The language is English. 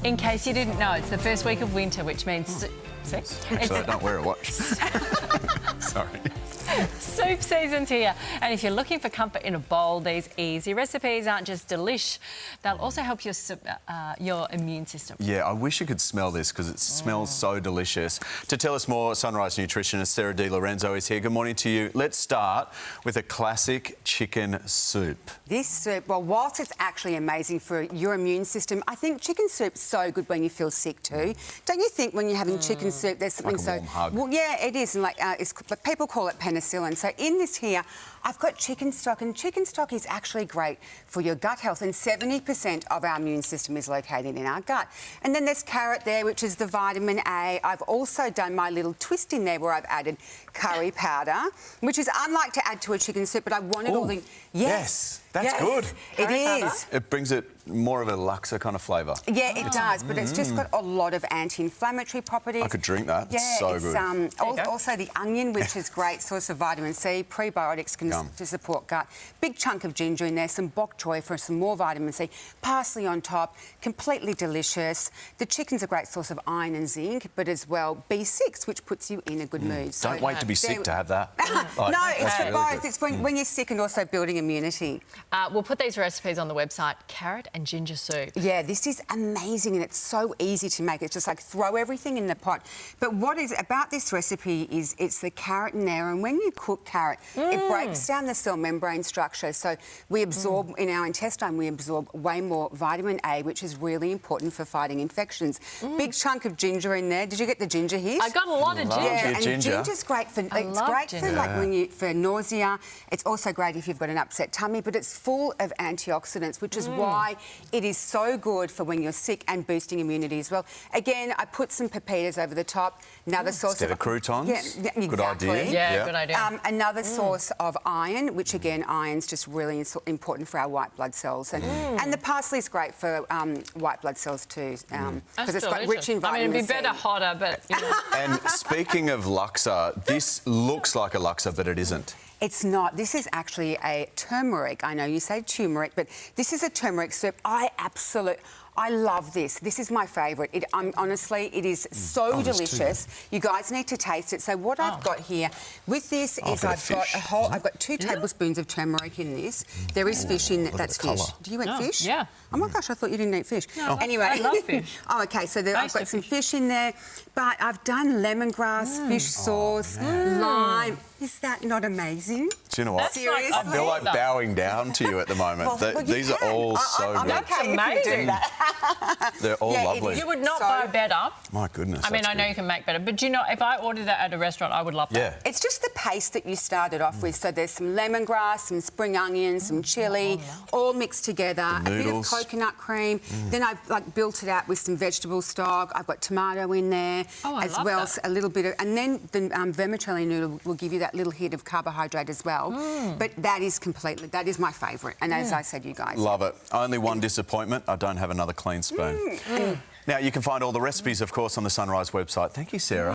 In case you didn't know, it's the first week of winter, which means... See? Actually, I don't wear a watch. Sorry. Soup season's here, and if you're looking for comfort in a bowl, these easy recipes aren't just delish, they'll also help your immune system. Yeah, I wish you could smell this because it smells so delicious. To tell us more, Sunrise nutritionist Sarah Lorenzo is here. Good morning to you. Let's start with a classic chicken soup. This soup, well, whilst it's actually amazing for your immune system, I think chicken soup's so good when you feel sick too. Don't you think when you're having chicken soup, there's something like a warm hug. Well, yeah, it is, and like people call it penicillin. So in this here, I've got chicken stock, and chicken stock is actually great for your gut health, and 70% of our immune system is located in our gut. And then there's carrot there, which is the vitamin A. I've also done my little twist in there where I've added curry powder, which is unlike to add to a chicken soup, but I wanted all the... Yes, that's good. It is. It brings it more of a luxer kind of flavour. Yeah, it does, but it's just got a lot of anti-inflammatory properties. I could drink that. Yeah, it's so good. Also the onion, which is great source of vitamin C. Prebiotics can to support gut. Big chunk of ginger in there, some bok choy for some more vitamin C. Parsley on top, completely delicious. The chicken's a great source of iron and zinc, but as well B6, which puts you in a good mood. So, don't wait to be sick to have that. No, it's for both. It's when you're sick and also building immunity. We'll put these recipes on the website, carrot and ginger soup. Yeah, this is amazing and it's so easy to make. It's just like throw everything in the pot. But what is about this recipe is it's the carrot in there, and when you cook carrot, it breaks down the cell membrane structure. So we absorb, in our intestine, we absorb way more vitamin A, which is really important for fighting infections. Big chunk of ginger in there. Did you get the ginger here? I got a lot of ginger. Yeah, and ginger's great for for nausea. It's also great if you've got an upset tummy, but it's full of antioxidants, which is why it is so good for when you're sick and boosting immunity as well. Again, I put some pepitas over the top. Another source instead of croutons. Yeah, exactly. Good idea. Yeah, good idea. Another source of iron, which again, iron's just really important for our white blood cells, and the parsley's great for white blood cells too, because it's got rich in vitamin C. I mean, it'd be better hotter, but you know. And speaking of luxer, this looks like a luxer, but it isn't. It's not. This is actually a turmeric. I know you say turmeric, but this is a turmeric soup. I love this. This is my favourite. Honestly, it is so delicious. You guys need to taste it. So what I've got here with this is I've got 2 tablespoons of turmeric in this. There is fish in it. That's fish. Do you eat fish? Yeah. Oh my gosh, I thought you didn't eat fish. No, anyway, I love fish. Oh, okay. So I've got some fish in there, but I've done lemongrass, fish sauce, lime. Is that not amazing? Do you know what? Seriously? I feel like bowing down to you at the moment. These are all so good. Okay, amazing. They're all lovely. You would not buy better. My goodness. I mean, I know you can make better, but do you know, if I ordered that at a restaurant, I would love that. Yeah. It's just the paste that you started off with. So there's some lemongrass, some spring onions, some chilli, all mixed together. A bit of coconut cream. Then I've built it out with some vegetable stock. I've got tomato in there as well. A little bit of, and then the vermicelli noodle will give you that little hit of carbohydrate as well. But that is my favourite. And as I said, you guys love it. Only one disappointment: I don't have another clean spoon. Now you can find all the recipes, of course, on the Sunrise website. Thank you, Sarah.